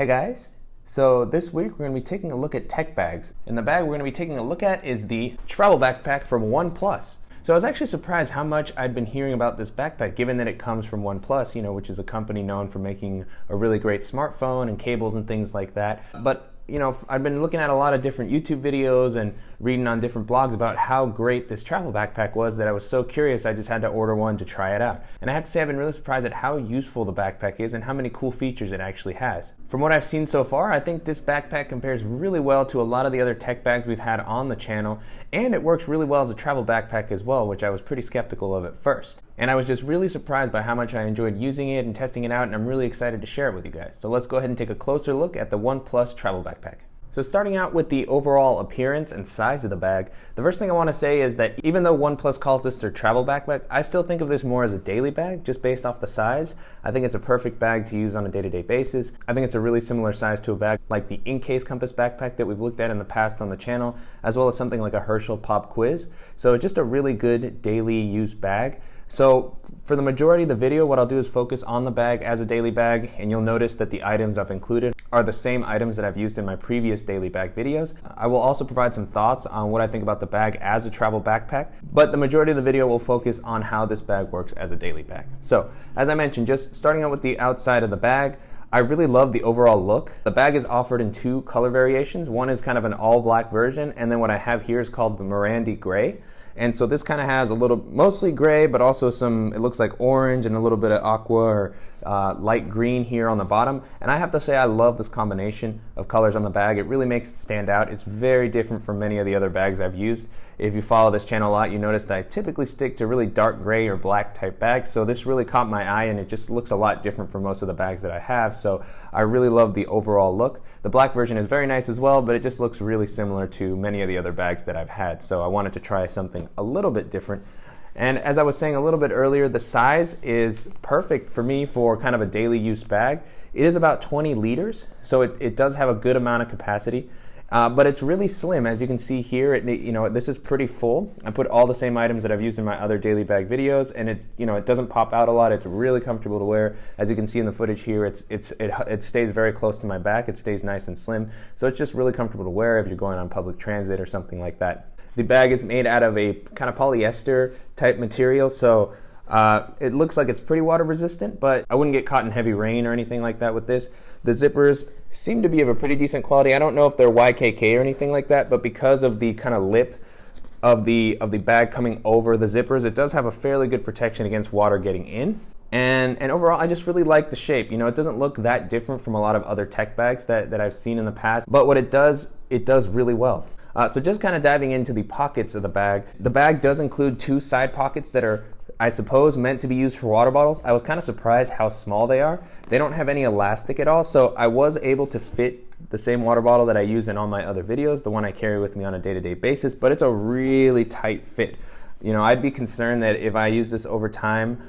Hey guys, so this week we're going to be taking a look at tech bags. And the bag we're going to be taking a look at is the Travel Backpack from Oneplus. So I was actually surprised how much I'd been hearing about this backpack, given that it comes from Oneplus, which is a company known for making a really great smartphone and cables and things like that. But I've been looking at a lot of different YouTube videos and reading on different blogs about how great this travel backpack was that I was so curious I just had to order one to try it out. And I have to say I've been really surprised at how useful the backpack is and how many cool features it actually has. From what I've seen so far, I think this backpack compares really well to a lot of the other tech bags we've had on the channel, and it works really well as a travel backpack as well, which I was pretty skeptical of at first. And I was just really surprised by how much I enjoyed using it and testing it out, and I'm really excited to share it with you guys. So let's go ahead and take a closer look at the Oneplus Travel Backpack. So starting out with the overall appearance and size of the bag, the first thing I want to say is that even though Oneplus calls this their travel backpack, I still think of this more as a daily bag just based off the size. I think it's a perfect bag to use on a day-to-day basis. I think it's a really similar size to a bag like the In-Case Compass backpack that we've looked at in the past on the channel, as well as something like a Herschel Pop Quiz. So just a really good daily use bag. So for the majority of the video, what I'll do is focus on the bag as a daily bag, and you'll notice that the items I've included are the same items that I've used in my previous daily bag videos. I will also provide some thoughts on what I think about the bag as a travel backpack, but the majority of the video will focus on how this bag works as a daily bag. So as I mentioned, just starting out with the outside of the bag, I really love the overall look. The bag is offered in two color variations. One is kind of an all black version, and then what I have here is called the Mirandy Gray. And so this kind of has a little, mostly gray, but also some, it looks like orange and a little bit of aqua or light green here on the bottom. And I have to say I love this combination of colors on the bag. It really makes it stand out. It's very different from many of the other bags I've used. If you follow this channel a lot, you notice that I typically stick to really dark gray or black type bags. So this really caught my eye, and it just looks a lot different from most of the bags that I have. So I really love the overall look. The black version is very nice as well, but it just looks really similar to many of the other bags that I've had. So I wanted to try something a little bit different. And as I was saying a little bit earlier, the size is perfect for me for kind of a daily use bag. It is about 20 liters, so it does have a good amount of capacity. But it's really slim. As you can see here, this is pretty full. I put all the same items that I've used in my other daily bag videos, and it doesn't pop out a lot. It's really comfortable to wear. As you can see in the footage here, it stays very close to my back. It stays nice and slim. So it's just really comfortable to wear if you're going on public transit or something like that. The bag is made out of a kind of polyester type material, so it looks like it's pretty water resistant, but I wouldn't get caught in heavy rain or anything like that with this. The zippers seem to be of a pretty decent quality. I don't know if they're YKK or anything like that, but because of the kind of lip of the bag coming over the zippers, it does have a fairly good protection against water getting in. And overall, I just really like the shape. It doesn't look that different from a lot of other tech bags that I've seen in the past, but what it does really well. So just kind of diving into the pockets of the bag does include two side pockets that are, I suppose, meant to be used for water bottles. I was kind of surprised how small they are. They don't have any elastic at all, so I was able to fit the same water bottle that I use in all my other videos, the one I carry with me on a day-to-day basis, but it's a really tight fit. I'd be concerned that if I use this over time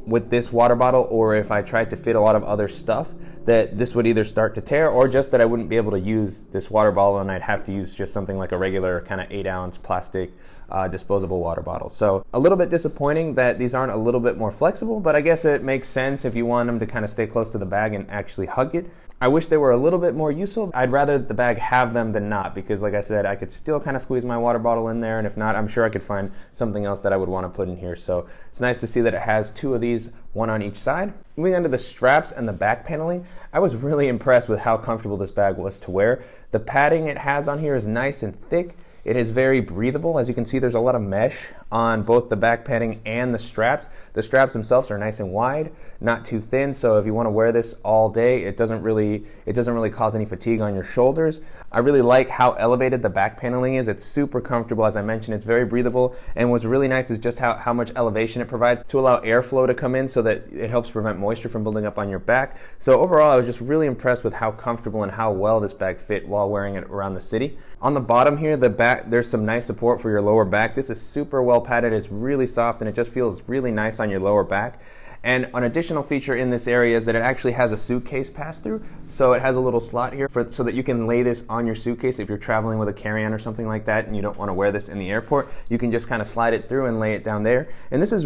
with this water bottle, or if I tried to fit a lot of other stuff, that this would either start to tear, or just that I wouldn't be able to use this water bottle and I'd have to use just something like a regular kind of 8-ounce plastic disposable water bottle. So a little bit disappointing that these aren't a little bit more flexible, but I guess it makes sense if you want them to kind of stay close to the bag and actually hug it. I wish they were a little bit more useful. I'd rather the bag have them than not, because like I said, I could still kind of squeeze my water bottle in there, and if not, I'm sure I could find something else that I would want to put in here. So it's nice to see that it has two of these, one on each side. Moving on to the straps and the back paneling, I was really impressed with how comfortable this bag was to wear. The padding it has on here is nice and thick. It is very breathable. As you can see, there's a lot of mesh on both the back padding and the straps. The straps themselves are nice and wide, not too thin, so if you want to wear this all day, it doesn't really cause any fatigue on your shoulders. I really like how elevated the back paneling is. It's super comfortable. As I mentioned, it's very breathable, and what's really nice is just how much elevation it provides to allow airflow to come in so that it helps prevent moisture from building up on your back. So overall, I was just really impressed with how comfortable and how well this bag fit while wearing it around the city. On the bottom here, there's some nice support for your lower back. This is super well padded. It's really soft, and it just feels really nice on your lower back. And an additional feature in this area is that it actually has a suitcase pass-through. So it has a little slot here so that you can lay this on your suitcase if you're traveling with a carry-on or something like that and you don't want to wear this in the airport. You can just kind of slide it through and lay it down there. And this is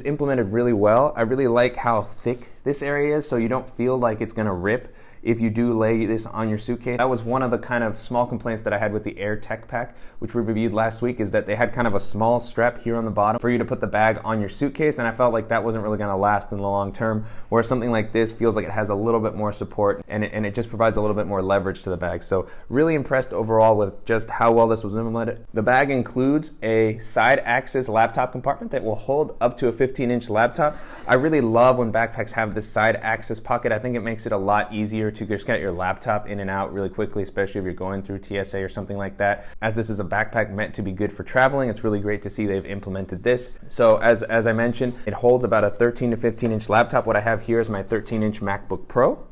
implemented really well. I really like how thick this area is, so you don't feel like it's going to rip if you do lay this on your suitcase. That was one of the kind of small complaints that I had with the Air Tech Pack, which we reviewed last week, is that they had kind of a small strap here on the bottom for you to put the bag on your suitcase, and I felt like that wasn't really going to last in the long term, whereas something like this feels like it has a little bit more support, and it just provides a little bit more leverage to the bag. So really impressed overall with just how well this was implemented. The bag includes a side access laptop compartment that will hold up to a 15-inch laptop. I really love when backpacks have this side access pocket. I think it makes it a lot easier to just get your laptop in and out really quickly, especially if you're going through TSA or something like that. As this is a backpack meant to be good for traveling, it's really great to see they've implemented this. So as I mentioned, it holds about a 13 to 15-inch laptop. What I have here is my 13-inch MacBook Pro.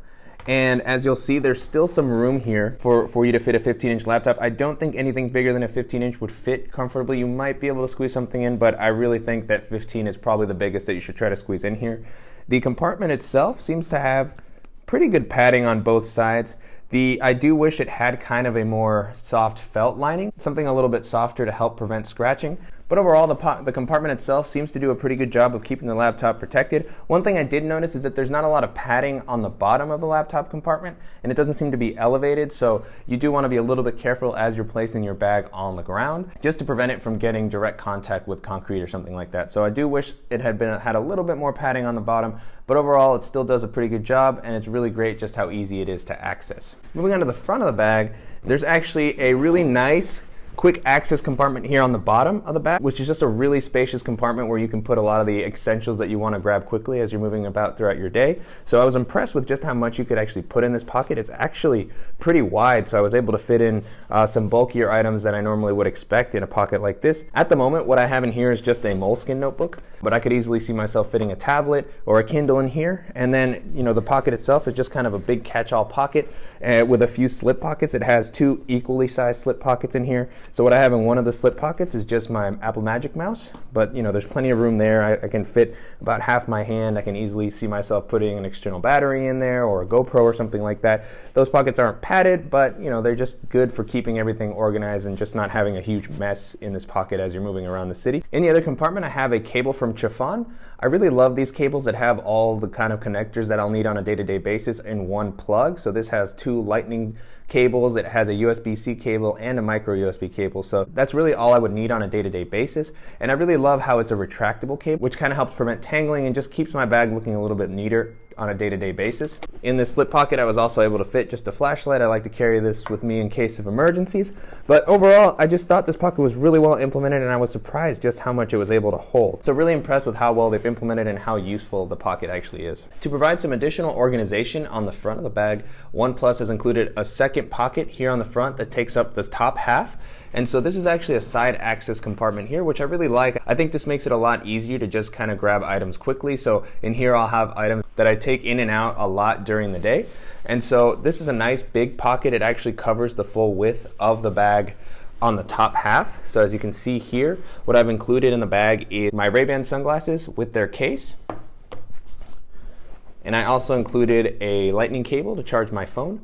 And as you'll see, there's still some room here for you to fit a 15-inch laptop. I don't think anything bigger than a 15-inch would fit comfortably. You might be able to squeeze something in, but I really think that 15 is probably the biggest that you should try to squeeze in here. The compartment itself seems to have pretty good padding on both sides. I do wish it had kind of a more soft felt lining, something a little bit softer to help prevent scratching. But overall, the compartment itself seems to do a pretty good job of keeping the laptop protected. One thing I did notice is that there's not a lot of padding on the bottom of the laptop compartment, and it doesn't seem to be elevated, so you do want to be a little bit careful as you're placing your bag on the ground, just to prevent it from getting direct contact with concrete or something like that. So I do wish it had a little bit more padding on the bottom, but overall it still does a pretty good job, and it's really great just how easy it is to access. Moving on to the front of the bag, there's actually a really nice quick access compartment here on the bottom of the bag, which is just a really spacious compartment where you can put a lot of the essentials that you want to grab quickly as you're moving about throughout your day. So I was impressed with just how much you could actually put in this pocket. It's actually pretty wide, so I was able to fit in some bulkier items that I normally would expect in a pocket like this. At the moment, what I have in here is just a moleskin notebook, but I could easily see myself fitting a tablet or a Kindle in here. And then, the pocket itself is just kind of a big catch-all pocket with a few slip pockets. It has two equally sized slip pockets in here. So what I have in one of the slip pockets is just my Apple Magic Mouse, but there's plenty of room there. I can fit about half my hand. I can easily see myself putting an external battery in there or a GoPro or something like that. Those pockets aren't padded, but they're just good for keeping everything organized and just not having a huge mess in this pocket as you're moving around the city. In the other compartment, I have a cable from Chiffon. I really love these cables that have all the kind of connectors that I'll need on a day-to-day basis in one plug. So this has two lightning cables, it has a USB-C cable and a micro USB cable, so that's really all I would need on a day-to-day basis. And I really love how it's a retractable cable, which kind of helps prevent tangling and just keeps my bag looking a little bit neater on a day-to-day basis. In this slip pocket, I was also able to fit just a flashlight. I like to carry this with me in case of emergencies. But overall, I just thought this pocket was really well implemented, and I was surprised just how much it was able to hold. So really impressed with how well they've implemented and how useful the pocket actually is. To provide some additional organization on the front of the bag, Oneplus has included a second pocket here on the front that takes up the top half. And so this is actually a side access compartment here, which I really like. I think this makes it a lot easier to just kind of grab items quickly. So in here I'll have items that I take in and out a lot during the day. And so this is a nice big pocket. It actually covers the full width of the bag on the top half. So as you can see here, what I've included in the bag is my Ray-Ban sunglasses with their case. And I also included a lightning cable to charge my phone.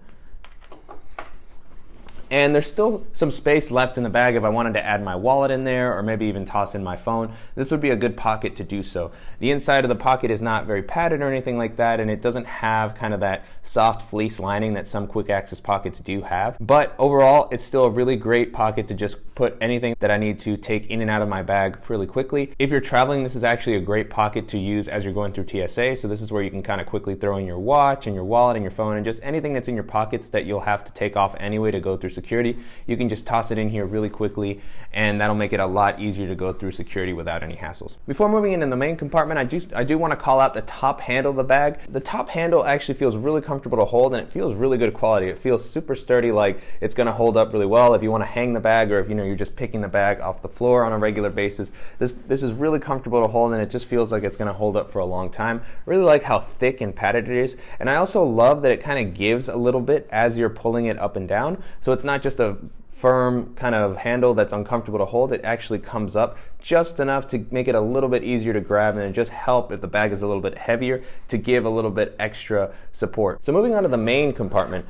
And there's still some space left in the bag if I wanted to add my wallet in there or maybe even toss in my phone. This would be a good pocket to do so. The inside of the pocket is not very padded or anything like that, and it doesn't have kind of that soft fleece lining that some quick access pockets do have. But overall, it's still a really great pocket to just put anything that I need to take in and out of my bag really quickly. If you're traveling, this is actually a great pocket to use as you're going through TSA. So this is where you can kind of quickly throw in your watch and your wallet and your phone and just anything that's in your pockets that you'll have to take off anyway to go through security. You can just toss it in here really quickly, and that'll make it a lot easier to go through security without any hassles. Before moving into the main compartment, I do want to call out the top handle of the bag. The top handle actually feels really comfortable to hold, and it feels really good quality. It feels super sturdy, like it's going to hold up really well if you want to hang the bag, or if you're just picking the bag off the floor on a regular basis. This is really comfortable to hold, and it just feels like it's going to hold up for a long time. I really like how thick and padded it is, and I also love that it kind of gives a little bit as you're pulling it up and down. So it's not just a firm kind of handle that's uncomfortable to hold. It actually comes up just enough to make it a little bit easier to grab, and it just help if the bag is a little bit heavier to give a little bit extra support. So moving on to the main compartment,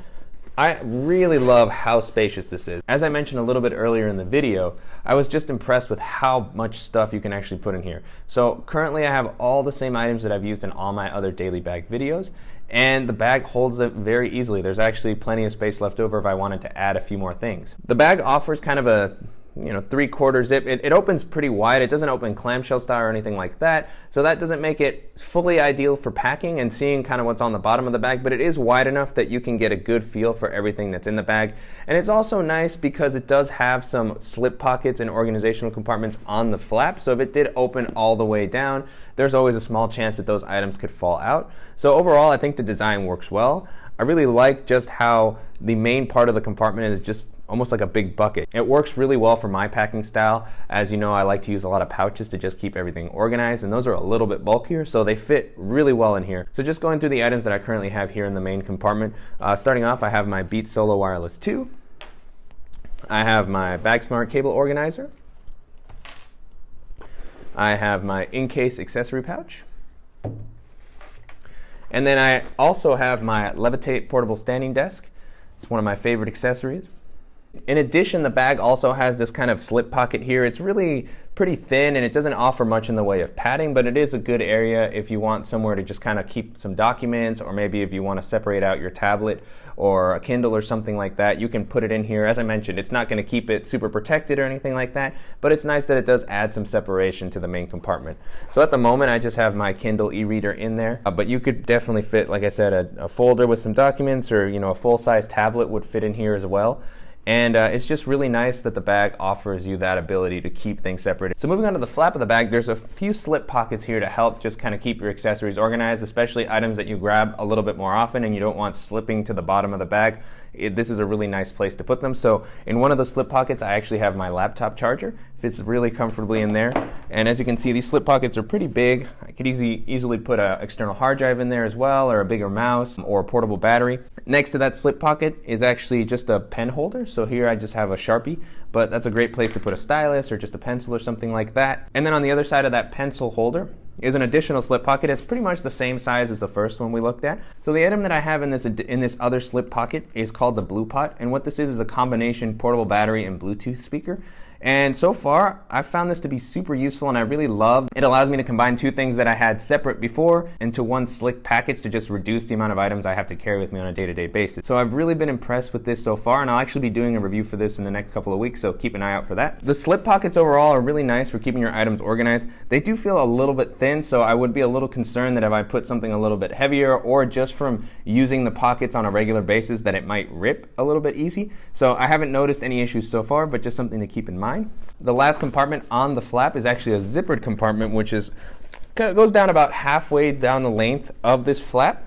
I really love how spacious this is. As I mentioned a little bit earlier in the video, I was just impressed with how much stuff you can actually put in here. So currently I have all the same items that I've used in all my other daily bag videos, and the bag holds it very easily. There's actually plenty of space left over if I wanted to add a few more things. The bag offers kind of a 3/4 zip. It opens pretty wide. It doesn't open clamshell style or anything like that, so that doesn't make it fully ideal for packing and seeing kind of what's on the bottom of the bag, but it is wide enough that you can get a good feel for everything that's in the bag. And it's also nice because it does have some slip pockets and organizational compartments on the flap, so if it did open all the way down, there's always a small chance that those items could fall out. So overall, I think the design works well. I really like just how the main part of the compartment is just almost like a big bucket. It works really well for my packing style. As you know, I like to use a lot of pouches to just keep everything organized, and those are a little bit bulkier, so they fit really well in here. So just going through the items that I currently have here in the main compartment. Starting off, I have my Beats Solo Wireless 2. I have my BagSmart cable organizer. I have my in-case accessory pouch. And then I also have my Levitate portable standing desk. It's one of my favorite accessories. In addition, the bag also has this kind of slip pocket here. It's really pretty thin and it doesn't offer much in the way of padding, but it is a good area if you want somewhere to just kind of keep some documents, or maybe if you want to separate out your tablet or a Kindle or something like that, you can put it in here. As I mentioned, it's not going to keep it super protected or anything like that, but it's nice that it does add some separation to the main compartment. So at the moment, I just have my Kindle e-reader in there, but you could definitely fit, like I said, a folder with some documents, or a full-size tablet would fit in here as well. And it's just really nice that the bag offers you that ability to keep things separated. So moving on to the flap of the bag, there's a few slip pockets here to help just kind of keep your accessories organized, especially items that you grab a little bit more often and you don't want slipping to the bottom of the bag. This is a really nice place to put them. So in one of the slip pockets, I actually have my laptop charger. Fits really comfortably in there. And as you can see, these slip pockets are pretty big. I could easily put an external hard drive in there as well, or a bigger mouse, or a portable battery. Next to that slip pocket is actually just a pen holder. So here I just have a Sharpie, but that's a great place to put a stylus or just a pencil or something like that. And then on the other side of that pencil holder is an additional slip pocket. It's pretty much the same size as the first one we looked at. So the item that I have in this other slip pocket is called the Blue Pot, and what this is a combination portable battery and Bluetooth speaker. And so far, I've found this to be super useful, and I really love it. Allows me to combine two things that I had separate before into one slick package to just reduce the amount of items I have to carry with me on a day-to-day basis. So I've really been impressed with this so far, and I'll actually be doing a review for this in the next couple of weeks, so keep an eye out for that. The slip pockets overall are really nice for keeping your items organized. They do feel a little bit thin, so I would be a little concerned that if I put something a little bit heavier, or just from using the pockets on a regular basis, that it might rip a little bit easy. So I haven't noticed any issues so far, but just something to keep in mind. The last compartment on the flap is actually a zippered compartment, which goes down about halfway down the length of this flap.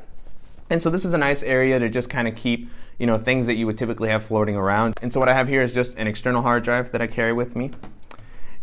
And so this is a nice area to just kind of keep, things that you would typically have floating around. And so what I have here is just an external hard drive that I carry with me.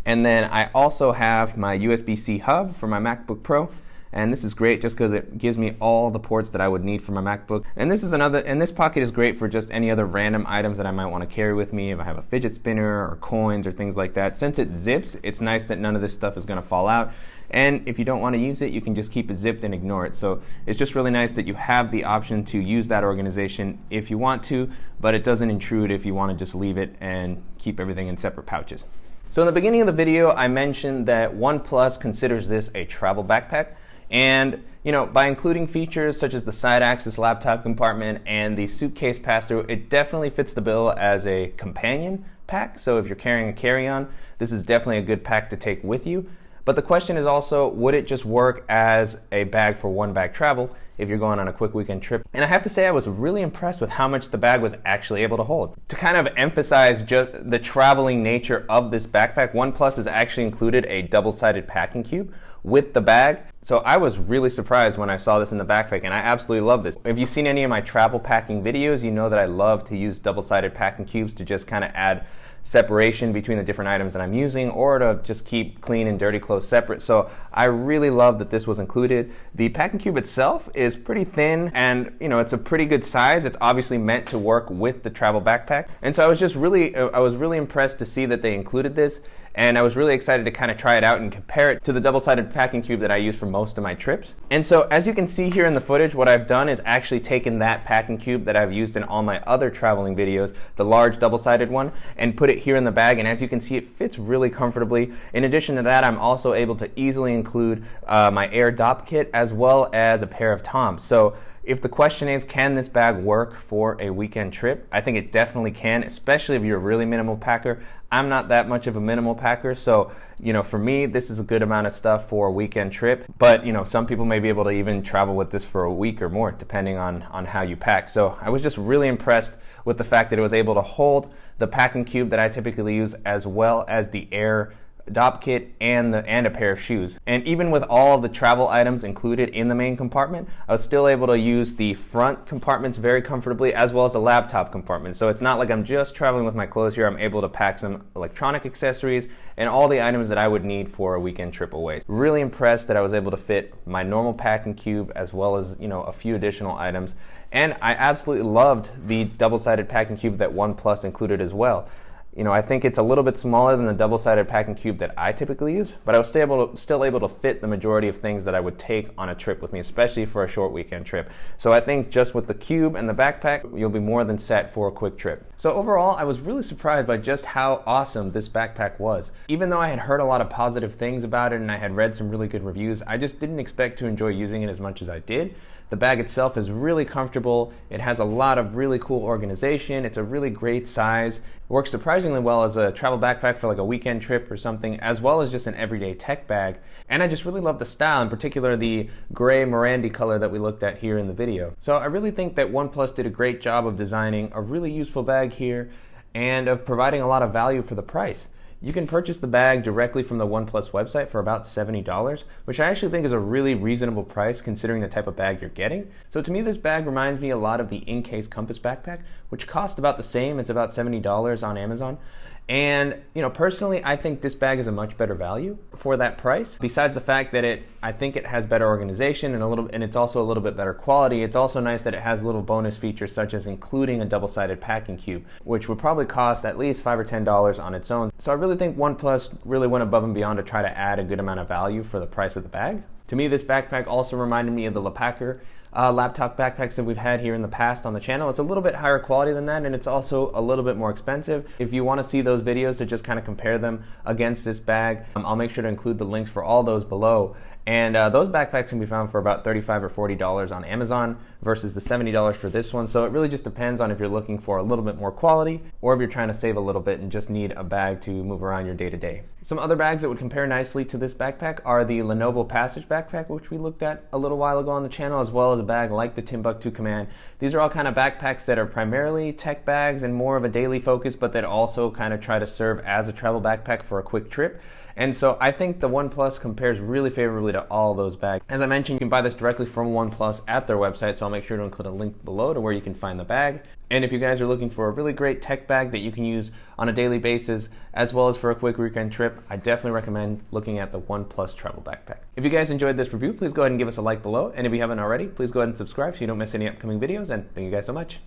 And then I also have my USB-C hub for my MacBook Pro. And this is great just because it gives me all the ports that I would need for my MacBook. And this pocket is great for just any other random items that I might want to carry with me if I have a fidget spinner or coins or things like that. Since it zips, it's nice that none of this stuff is going to fall out. And if you don't want to use it, you can just keep it zipped and ignore it. So it's just really nice that you have the option to use that organization if you want to, but it doesn't intrude if you want to just leave it and keep everything in separate pouches. So in the beginning of the video, I mentioned that OnePlus considers this a travel backpack. And by including features such as the side access laptop compartment and the suitcase pass-through, it definitely fits the bill as a companion pack. So if you're carrying a carry-on, this is definitely a good pack to take with you. But the question is also, would it just work as a bag for one-bag travel if you're going on a quick weekend trip? And I have to say, I was really impressed with how much the bag was actually able to hold. To kind of emphasize just the traveling nature of this backpack, OnePlus has actually included a double-sided packing cube with the bag. So I was really surprised when I saw this in the backpack, and I absolutely love this. If you've seen any of my travel packing videos, you know that I love to use double-sided packing cubes to just kind of add separation between the different items that I'm using, or to just keep clean and dirty clothes separate. So I really love that this was included. The packing cube itself is pretty thin, and it's a pretty good size. It's obviously meant to work with the travel backpack. And so I was really impressed to see that they included this. And I was really excited to kind of try it out and compare it to the double-sided packing cube that I use for most of my trips. And so as you can see here in the footage, what I've done is actually taken that packing cube that I've used in all my other traveling videos, the large double-sided one, and put it here in the bag. And as you can see, it fits really comfortably. In addition to that, I'm also able to easily include my Air Dop kit as well as a pair of Toms. So If the question is, can this bag work for a weekend trip? I think it definitely can, especially if you're a really minimal packer. I'm not that much of a minimal packer, so for me, this is a good amount of stuff for a weekend trip. But some people may be able to even travel with this for a week or more, depending on how you pack. So I was just really impressed with the fact that it was able to hold the packing cube that I typically use, as well as the air dop kit and a pair of shoes. And even with all of the travel items included in the main compartment, I was still able to use the front compartments very comfortably, as well as a laptop compartment. So it's not like I'm just traveling with my clothes here. I'm able to pack some electronic accessories and all the items that I would need for a weekend trip away. Really impressed that I was able to fit my normal packing cube as well as a few additional items. And I absolutely loved the double-sided packing cube that Oneplus included as well. I think it's a little bit smaller than the double-sided packing cube that I typically use, but I was still able to fit the majority of things that I would take on a trip with me, especially for a short weekend trip. So I think just with the cube and the backpack, you'll be more than set for a quick trip. So overall, I was really surprised by just how awesome this backpack was. Even though I had heard a lot of positive things about it and I had read some really good reviews, I just didn't expect to enjoy using it as much as I did. The bag itself is really comfortable. It has a lot of really cool organization. It's a really great size. It works surprisingly well as a travel backpack for like a weekend trip or something, as well as just an everyday tech bag. And I just really love the style, in particular the gray Morandi color that we looked at here in the video. So I really think that Oneplus did a great job of designing a really useful bag here and of providing a lot of value for the price. You can purchase the bag directly from the Oneplus website for about $70, which I actually think is a really reasonable price considering the type of bag you're getting. So to me, this bag reminds me a lot of the In-Case Compass backpack, which cost about the same. It's about $70 on Amazon. And personally, I think this bag is a much better value for that price. Besides the fact that I think it has better organization and it's also a little bit better quality. It's also nice that it has little bonus features such as including a double-sided packing cube, which would probably cost at least $5 or $10 on its own. So I really think Oneplus really went above and beyond to try to add a good amount of value for the price of the bag. To me, this backpack also reminded me of the Lepacker laptop backpacks that we've had here in the past on the channel. It's a little bit higher quality than that, and it's also a little bit more expensive. If you want to see those videos to just kind of compare them against this bag, I'll make sure to include the links for all those below. And those backpacks can be found for about $35 or $40 on Amazon versus the $70 for this one. So it really just depends on if you're looking for a little bit more quality or if you're trying to save a little bit and just need a bag to move around your day-to-day. Some other bags that would compare nicely to this backpack are the Lenovo Passage backpack, which we looked at a little while ago on the channel, as well as a bag like the Timbuktu Command. These are all kind of backpacks that are primarily tech bags and more of a daily focus, but that also kind of try to serve as a travel backpack for a quick trip. And so I think the Oneplus compares really favorably to all those bags. As I mentioned, you can buy this directly from Oneplus at their website, so I'll make sure to include a link below to where you can find the bag. And if you guys are looking for a really great tech bag that you can use on a daily basis, as well as for a quick weekend trip, I definitely recommend looking at the Oneplus Travel Backpack. If you guys enjoyed this review, please go ahead and give us a like below. And if you haven't already, please go ahead and subscribe so you don't miss any upcoming videos. And thank you guys so much.